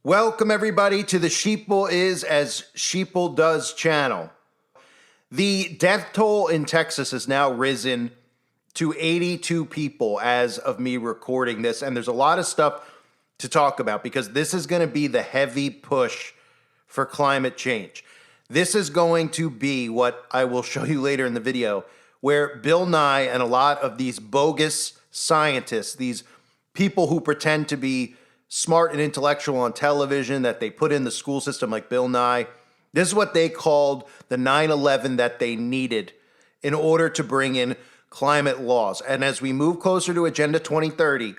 Welcome everybody to the Sheeple is as Sheeple does channel. The death toll in Texas has now risen to 82 people as of me recording this, and there's a lot of stuff to talk about because this is going to be the heavy push for climate change. This is going to be what I will show you later in the video, where Bill Nye and a lot of these bogus scientists, these people who pretend to be smart and intellectual on television that they put in the school system like Bill Nye, this is what they called the 9/11 that they needed in order to bring in climate laws. And as we move closer to Agenda 2030,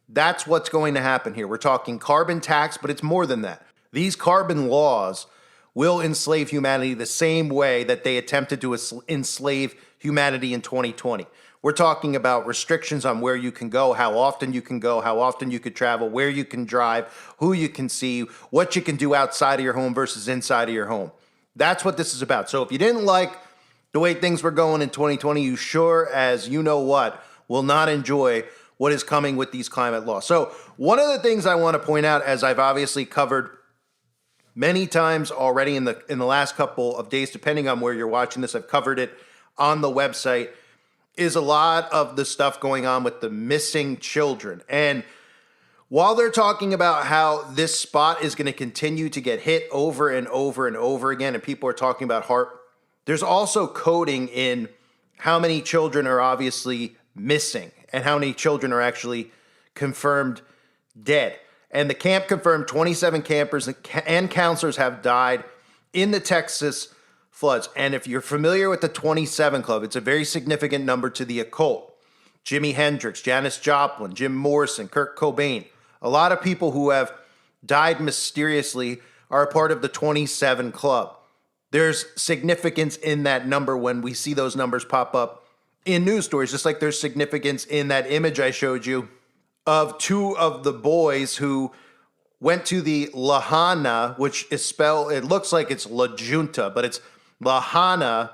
that's what's going to happen here. We're talking carbon tax, but it's more than that. These carbon laws will enslave humanity the same way that they attempted to enslave humanity in 2020. We're talking about restrictions on where you can go, how often you can go, how often you could travel, where you can drive, who you can see, what you can do outside of your home versus inside of your home. That's what this is about. So if you didn't like the way things were going in 2020, you sure as you know what will not enjoy what is coming with these climate laws. So one of the things I want to point out, as I've obviously covered many times already in the last couple of days, depending on where you're watching this, I've covered it on the website, is a lot of the stuff going on with the missing children. And while they're talking about how this spot is going to continue to get hit over and over and over again, and people are talking about HAARP, there's also coding in how many children are obviously missing and how many children are actually confirmed dead. And the camp confirmed 27 campers and counselors have died in the Texas floods. And if you're familiar with the 27 Club, it's a very significant number to the occult. Jimi Hendrix, Janis Joplin, Jim Morrison, Kurt Cobain. A lot of people who have died mysteriously are a part of the 27 Club. There's significance in that number when we see those numbers pop up in news stories, just like there's significance in that image I showed you of two of the boys who went to the La Habana, which is spelled, it looks like it's La Junta, but it's La Habana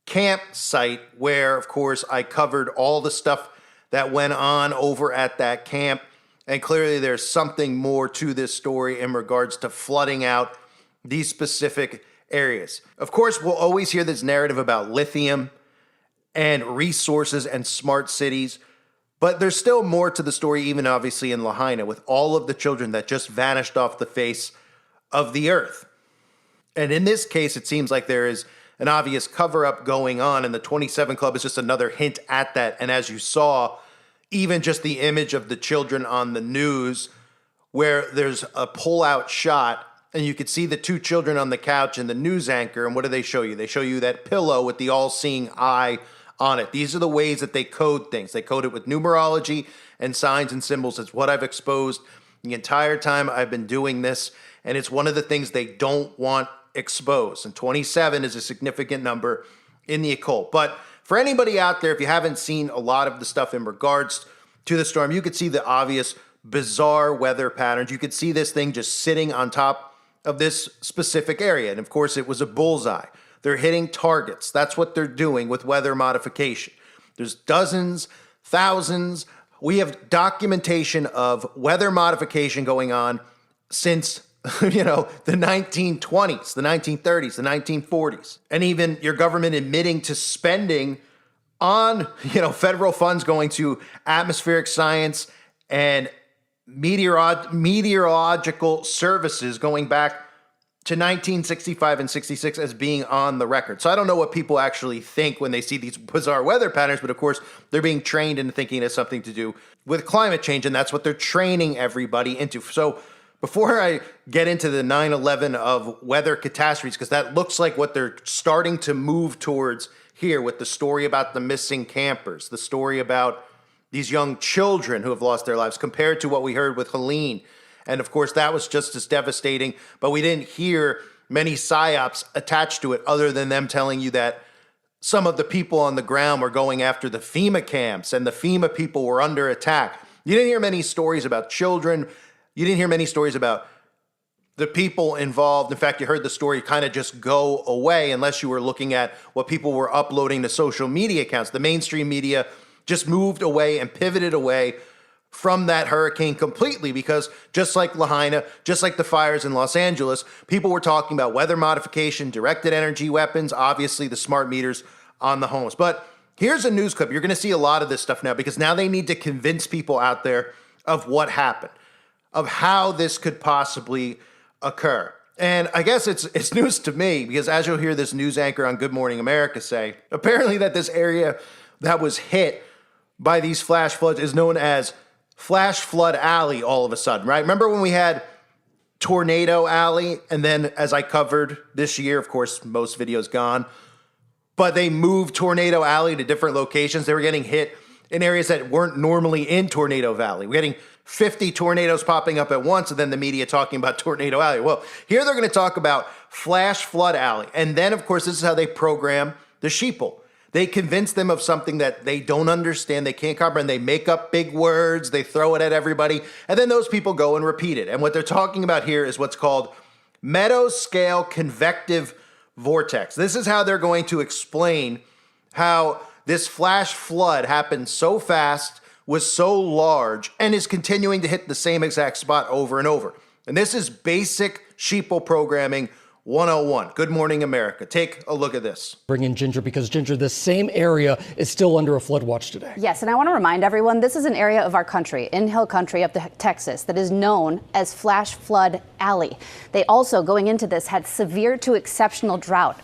campsite, where, of course, I covered all the stuff that went on over at that camp. And clearly there's something more to this story in regards to flooding out these specific areas. Of course, we'll always hear this narrative about lithium and resources and smart cities, but there's still more to the story, even obviously in Lahaina, with all of the children that just vanished off the face of the earth. And in this case, it seems like there is an obvious cover-up going on, and the 27 Club is just another hint at that. And as you saw, even just the image of the children on the news, where there's a pull-out shot, and you could see the two children on the couch and the news anchor, and what do they show you? They show you that pillow with the all-seeing eye on it. These are the ways that they code things. They code it with numerology and signs and symbols. It's what I've exposed the entire time I've been doing this, and it's one of the things they don't want exposed. And 27 is a significant number in the occult. But for anybody out there, if you haven't seen a lot of the stuff in regards to the storm, you could see the obvious bizarre weather patterns. You could see this thing just sitting on top of this specific area. And of course, it was a bullseye. They're hitting targets. That's what they're doing with weather modification. There's dozens, thousands. We have documentation of weather modification going on since the 1920s, the 1930s, the 1940s, and even your government admitting to spending on, federal funds going to atmospheric science and meteorological services going back to 1965 and 66 as being on the record. So I don't know what people actually think when they see these bizarre weather patterns, but of course they're being trained into thinking it has something to do with climate change, and that's what they're training everybody into. So before I get into the 9/11 of weather catastrophes, because that looks like what they're starting to move towards here with the story about the missing campers, the story about these young children who have lost their lives compared to what we heard with Helene. And of course, that was just as devastating, but we didn't hear many psyops attached to it other than them telling you that some of the people on the ground were going after the FEMA camps and the FEMA people were under attack. You didn't hear many stories about children. You didn't hear many stories about the people involved. In fact, you heard the story kind of just go away unless you were looking at what people were uploading to social media accounts. The mainstream media just moved away and pivoted away from that hurricane completely, because just like Lahaina, just like the fires in Los Angeles, people were talking about weather modification, directed energy weapons, obviously the smart meters on the homes. But here's a news clip. You're going to see a lot of this stuff now, because now they need to convince people out there of what happened, of how this could possibly occur. And I guess it's news to me, because as you'll hear this news anchor on Good Morning America say, apparently that this area that was hit by these flash floods is known as Flash Flood Alley all of a sudden, right? Remember when we had Tornado Alley? And then as I covered this year, of course, most videos gone, but they moved Tornado Alley to different locations. They were getting hit in areas that weren't normally in Tornado Valley. We're getting 50 tornadoes popping up at once, and then the media talking about Tornado Alley. Well, here they're going to talk about Flash Flood Alley. And then, of course, this is how they program the sheeple. They convince them of something that they don't understand, they can't comprehend. They make up big words, they throw it at everybody, and then those people go and repeat it. And what they're talking about here is what's called mesoscale convective vortex. This is how they're going to explain how this flash flood happened so fast, was so large, and is continuing to hit the same exact spot over and over. And this is basic sheeple programming 101. Good Morning America. Take a look at this. Bring in Ginger, because Ginger, this same area is still under a flood watch today. Yes, and I want to remind everyone, this is an area of our country, in Hill Country up to Texas, that is known as Flash Flood Alley. They also, going into this, had severe to exceptional drought.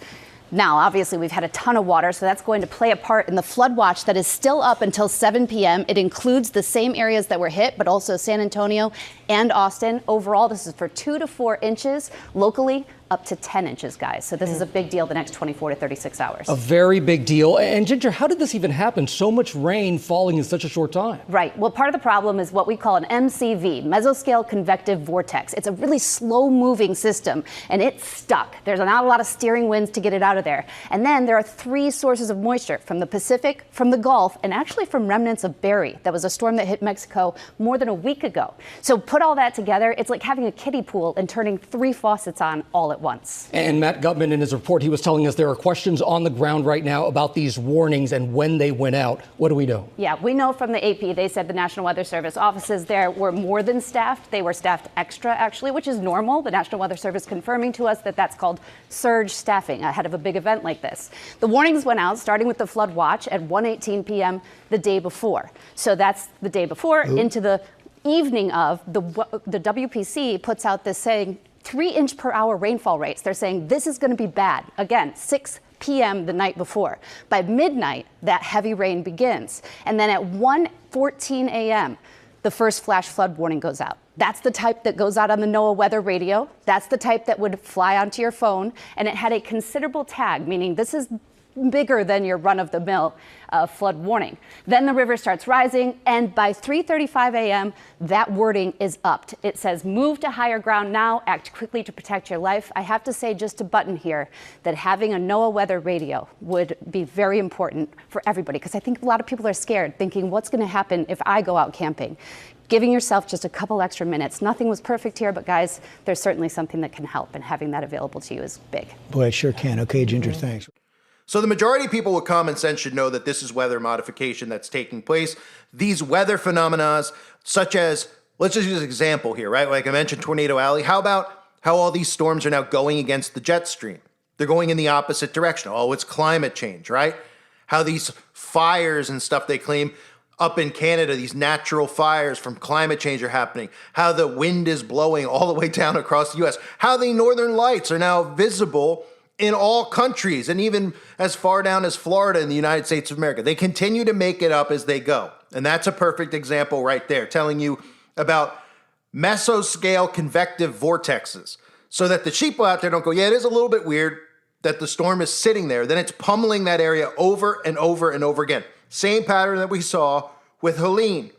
Now, obviously, we've had a ton of water, so that's going to play a part in the flood watch that is still up until 7 p.m. It includes the same areas that were hit, but also San Antonio and Austin. Overall, this is for 2 to 4 inches. Locally, up to 10 inches, guys. So this is a big deal the next 24 to 36 hours. A very big deal. And Ginger, how did this even happen? So much rain falling in such a short time. Right. Well, part of the problem is what we call an MCV, mesoscale convective vortex. It's a really slow moving system, and it's stuck. There's not a lot of steering winds to get it out of there. And then there are 3 sources of moisture from the Pacific, from the Gulf, and actually from remnants of Barry. That was a storm that hit Mexico more than a week ago. So put all that together, it's like having a kiddie pool and turning 3 faucets on all at once. And Matt Gutman, in his report, he was telling us there are questions on the ground right now about these warnings and when they went out. What do we know? Yeah, we know from the AP, they said the National Weather Service offices there were more than staffed. They were staffed extra, actually, which is normal. The National Weather Service confirming to us that that's called surge staffing ahead of a big event like this. The warnings went out, starting with the flood watch at 1:18 p.m. the day before. So that's the day before into the evening of. The WPC puts out this saying 3-inch per hour rainfall rates. They're saying this is going to be bad. Again, 6 p.m. the night before. By midnight, that heavy rain begins. And then at 1:14 a.m., the first flash flood warning goes out. That's the type that goes out on the NOAA weather radio. That's the type that would fly onto your phone. And it had a considerable tag, meaning this is bigger than your run-of-the-mill flood warning. Then the river starts rising, and by 3:35 a.m., that wording is upped. It says, move to higher ground now, act quickly to protect your life. I have to say, just to button here, that having a NOAA weather radio would be very important for everybody, because I think a lot of people are scared, thinking, what's going to happen if I go out camping? Giving yourself just a couple extra minutes. Nothing was perfect here, but guys, there's certainly something that can help, and having that available to you is big. Boy, it sure can. Okay, Ginger, thanks. So the majority of people with common sense should know that this is weather modification that's taking place. These weather phenomena, such as, let's just use an example here, right? Like I mentioned, Tornado Alley. How about how all these storms are now going against the jet stream? They're going in the opposite direction. Oh, it's climate change, right? How these fires and stuff they claim up in Canada, these natural fires from climate change are happening. How the wind is blowing all the way down across the U.S. How the northern lights are now visible in all countries, and even as far down as Florida in the United States of America. They continue to make it up as they go. And that's a perfect example right there, telling you about mesoscale convective vortexes, so that the sheeple out there don't go, yeah, it is a little bit weird that the storm is sitting there. Then it's pummeling that area over and over and over again. Same pattern that we saw with Helene,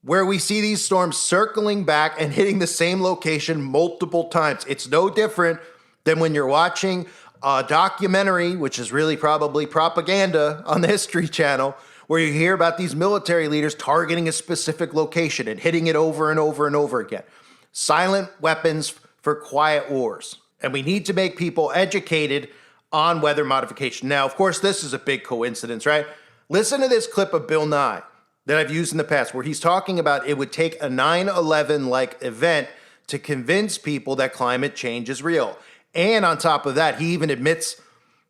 where we see these storms circling back and hitting the same location multiple times. It's no different than when you're watching a documentary, which is really probably propaganda on the History Channel, where you hear about these military leaders targeting a specific location and hitting it over and over and over again. Silent weapons for quiet wars. And we need to make people educated on weather modification. Now, of course, this is a big coincidence, right? Listen to this clip of Bill Nye that I've used in the past where he's talking about it would take a 9/11 like event to convince people that climate change is real. And on top of that, he even admits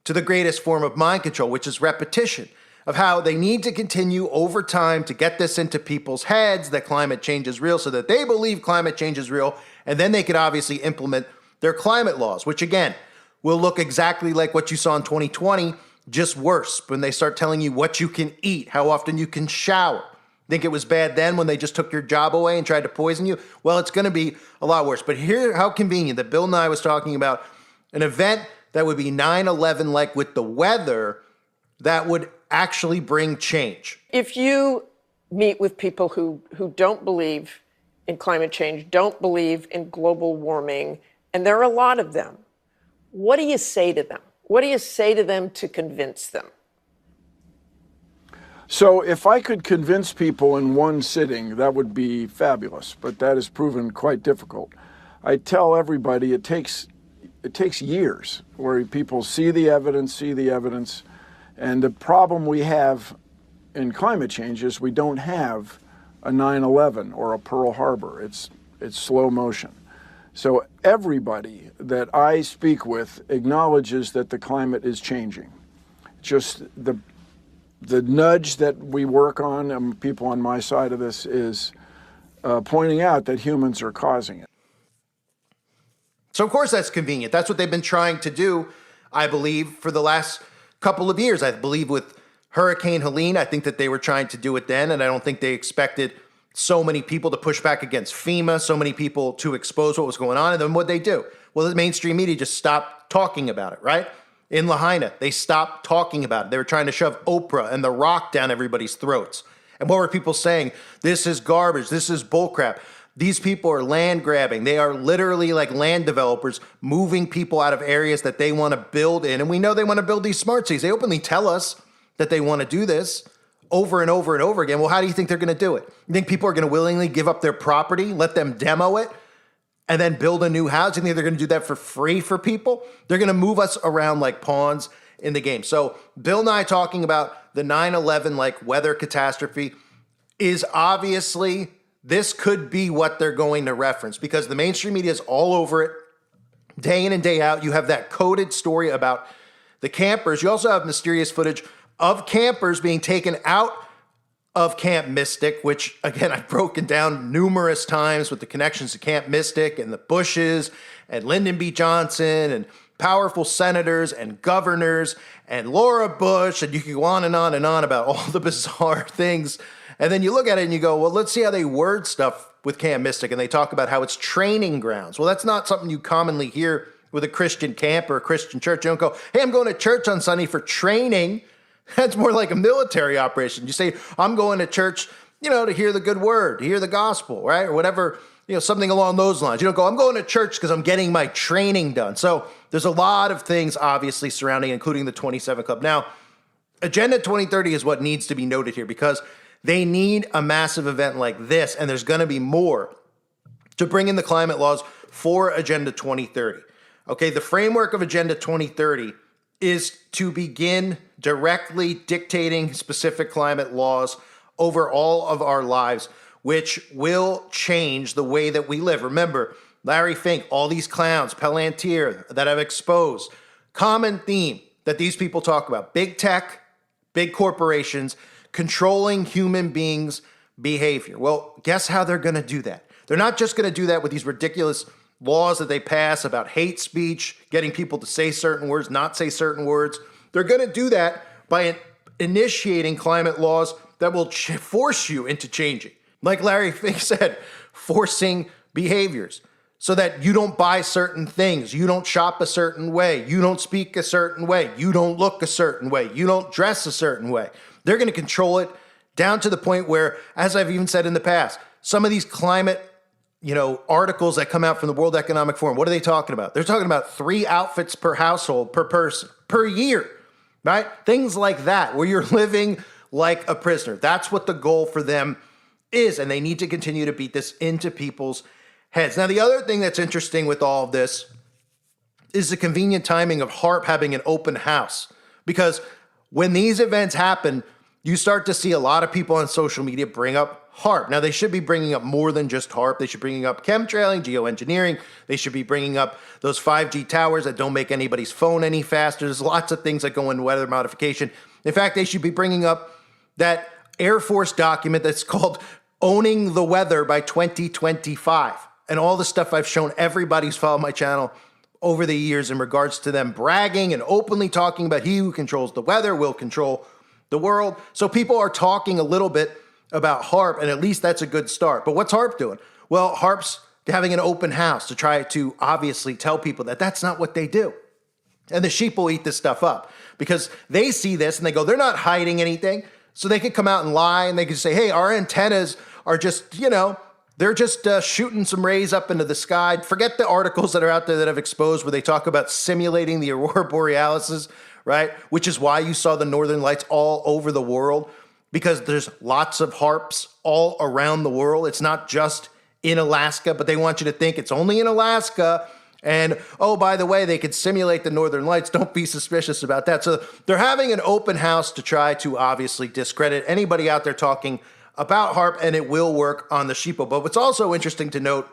to the greatest form of mind control, which is repetition, of how they need to continue over time to get this into people's heads that climate change is real so that they believe climate change is real. And then they could obviously implement their climate laws, which again, will look exactly like what you saw in 2020, just worse when they start telling you what you can eat, how often you can shower. Think it was bad then when they just took your job away and tried to poison you? Well, it's going to be a lot worse. But here, how convenient that Bill Nye was talking about an event that would be 9/11 like with the weather that would actually bring change. If you meet with people who don't believe in climate change, don't believe in global warming, and there are a lot of them, what do you say to them? What do you say to them to convince them? So if I could convince people in one sitting, that would be fabulous, but that has proven quite difficult. I tell everybody it takes years where people see the evidence, and the problem we have in climate change is we don't have a 9/11 or a Pearl Harbor. It's slow motion. So everybody that I speak with acknowledges that the climate is changing. Just the nudge that we work on, and people on my side of this, is pointing out that humans are causing it. So of course that's convenient. That's what they've been trying to do, I believe, for the last couple of years. I believe with Hurricane Helene, I think that they were trying to do it then, and I don't think they expected so many people to push back against FEMA, so many people to expose what was going on, and then what'd they do? Well, the mainstream media just stopped talking about it, right? In Lahaina, they stopped talking about it. They were trying to shove Oprah and The Rock down everybody's throats. And what were people saying? This is garbage. This is bullcrap. These people are land grabbing. They are literally like land developers moving people out of areas that they want to build in. And we know they want to build these smart cities. They openly tell us that they want to do this over and over and over again. Well, how do you think they're going to do it? You think people are going to willingly give up their property, let them demo it, and then build a new house? You think they're going to do that for free for people? They're going to move us around like pawns in the game. So Bill Nye talking about the 9/11 like weather catastrophe is obviously, this could be what they're going to reference because the mainstream media is all over it day in and day out. You have that coded story about the campers. You also have mysterious footage of campers being taken out of Camp Mystic, which, again, I've broken down numerous times with the connections to Camp Mystic and the Bushes and Lyndon B. Johnson and powerful senators and governors and Laura Bush, and you can go on and on and on about all the bizarre things. And then you look at it and you go, well, let's see how they word stuff with Camp Mystic, and they talk about how it's training grounds. Well, that's not something you commonly hear with a Christian camp or a Christian church. You don't go, hey, I'm going to church on Sunday for training. That's more like a military operation. You say, I'm going to church, to hear the good word, to hear the gospel, right? Or whatever, something along those lines. You don't go, I'm going to church because I'm getting my training done. So there's a lot of things obviously surrounding, including the 27 Club. Now, Agenda 2030 is what needs to be noted here because they need a massive event like this, and there's going to be more to bring in the climate laws for Agenda 2030. Okay, the framework of Agenda 2030 is to begin directly dictating specific climate laws over all of our lives, which will change the way that we live. Remember, Larry Fink, all these clowns, Palantir that I've exposed, common theme that these people talk about, big tech, big corporations, controlling human beings' behavior. Well, guess how they're going to do that? They're not just going to do that with these ridiculous laws that they pass about hate speech, getting people to say certain words, not say certain words. They're going to do that by initiating climate laws that will force you into changing. Like Larry Fink said, forcing behaviors so that you don't buy certain things, you don't shop a certain way, you don't speak a certain way, you don't look a certain way, you don't dress a certain way. They're going to control it down to the point where, as I've even said in the past, some of these climate articles that come out from the World Economic Forum, what are they talking about? They're talking about 3 outfits per household, per person, per year, right? Things like that, where you're living like a prisoner. That's what the goal for them is, and they need to continue to beat this into people's heads. Now, the other thing that's interesting with all of this is the convenient timing of HARP having an open house, because when these events happen, you start to see a lot of people on social media bring up HARP. Now, they should be bringing up more than just HARP. They should be bringing up chemtrailing, geoengineering. They should be bringing up those 5G towers that don't make anybody's phone any faster. There's lots of things that go into weather modification. In fact, they should be bringing up that Air Force document that's called Owning the Weather by 2025. And all the stuff I've shown everybody who's followed my channel over the years in regards to them bragging and openly talking about he who controls the weather will control the world. So people are talking a little bit about HARP, and at least that's a good start. But what's HARP doing? Well, HARP's having an open house to try to obviously tell people that that's not what they do. And the sheep will eat this stuff up because they see this and they go, they're not hiding anything. So they could come out and lie and they could say, hey, our antennas are just, they're just shooting some rays up into the sky. Forget the articles that are out there that have exposed where they talk about simulating the aurora borealis, right? Which is why you saw the northern lights all over the world, because there's lots of HARPs all around the world. It's not just in Alaska, but they want you to think it's only in Alaska. And, oh, by the way, they could simulate the northern lights. Don't be suspicious about that. So they're having an open house to try to obviously discredit anybody out there talking about HARP, and it will work on the sheeple. But what's also interesting to note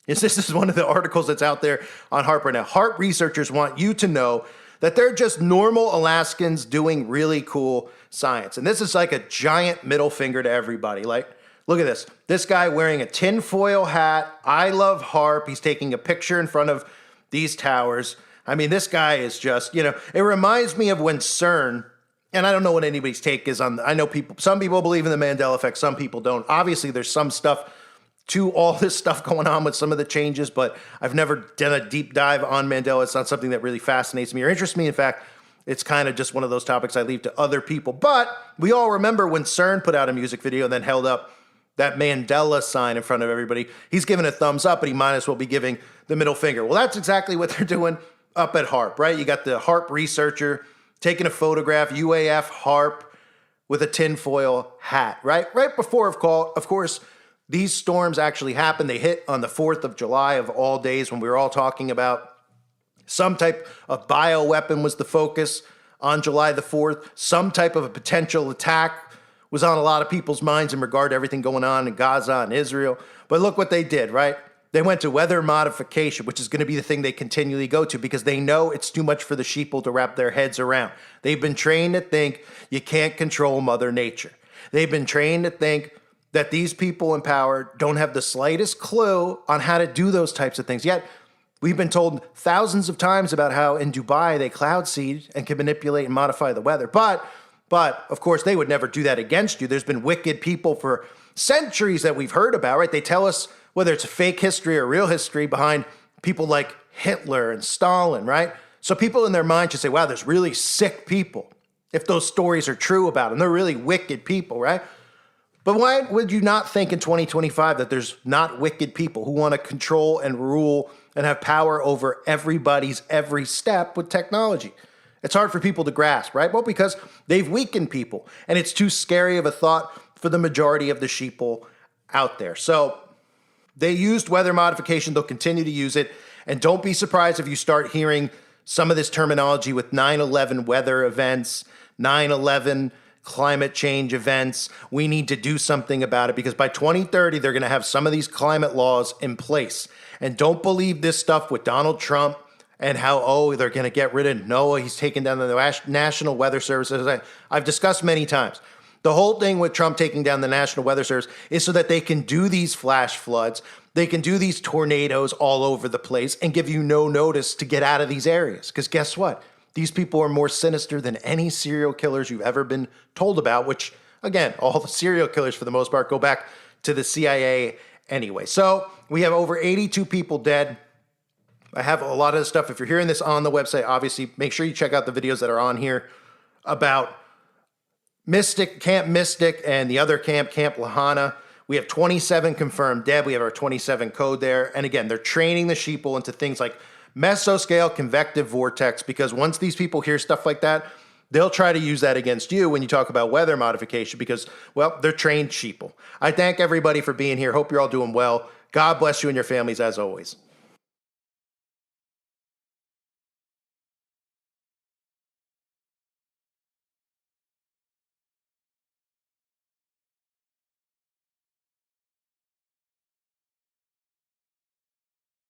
is this is one of the articles that's out there on HARP right now. HARP researchers want you to know that they're just normal Alaskans doing really cool science. And this is like a giant middle finger to everybody. Like, look at this. This guy wearing a tinfoil hat. I love HARP. He's taking a picture in front of these towers. I mean, this guy is just, it reminds me of when CERN, and I don't know what anybody's take is on, I know some people believe in the Mandela effect, some people don't. Obviously, there's some stuff to all this stuff going on with some of the changes, but I've never done a deep dive on Mandela. It's not something that really fascinates me or interests me. In fact, it's kind of just one of those topics I leave to other people. But we all remember when CERN put out a music video and then held up that Mandela sign in front of everybody. He's giving a thumbs up, but he might as well be giving the middle finger. Well, that's exactly what they're doing up at HARP, right? You got the HARP researcher taking a photograph, UAF HARP with a tinfoil hat, right? Right before, of course, these storms actually happened. They hit on the 4th of July of all days when we were all talking about some type of bioweapon was the focus on July the 4th. Some type of a potential attack was on a lot of people's minds in regard to everything going on in Gaza and Israel. But look what they did, right? They went to weather modification, which is going to be the thing they continually go to because they know it's too much for the sheeple to wrap their heads around. They've been trained to think you can't control Mother Nature. They've been trained to think that these people in power don't have the slightest clue on how to do those types of things. Yet, we've been told thousands of times about how in Dubai they cloud seed and can manipulate and modify the weather. But of course, they would never do that against you. There's been wicked people for centuries that we've heard about, right? They tell us whether it's a fake history or real history behind people like Hitler and Stalin, right? So people in their mind should say, wow, there's really sick people if those stories are true about them. They're really wicked people, right? But why would you not think in 2025 that there's not wicked people who want to control and rule and have power over everybody's every step with technology? It's hard for people to grasp, right? Well, because they've weakened people, and it's too scary of a thought for the majority of the sheeple out there. So they used weather modification. They'll continue to use it. And don't be surprised if you start hearing some of this terminology with 9/11 weather events, 9/11 climate change events. We need to do something about it because by 2030, they're going to have some of these climate laws in place. And don't believe this stuff with Donald Trump and how, they're going to get rid of NOAA. He's taking down the National Weather Service. As I've discussed many times. The whole thing with Trump taking down the National Weather Service is so that they can do these flash floods. They can do these tornadoes all over the place and give you no notice to get out of these areas. Because guess what? These people are more sinister than any serial killers you've ever been told about, which, again, all the serial killers for the most part go back to the CIA anyway. So we have over 82 people dead. I have a lot of this stuff. If you're hearing this on the website, obviously, make sure you check out the videos that are on here about Camp Mystic, and the other Camp Lahana. We have 27 confirmed dead. We have our 27 code there. And again, they're training the sheeple into things like mesoscale convective vortex, because once these people hear stuff like that, they'll try to use that against you when you talk about weather modification because, well, they're trained sheeple. I thank everybody for being here. Hope you're all doing well. God bless you and your families as always.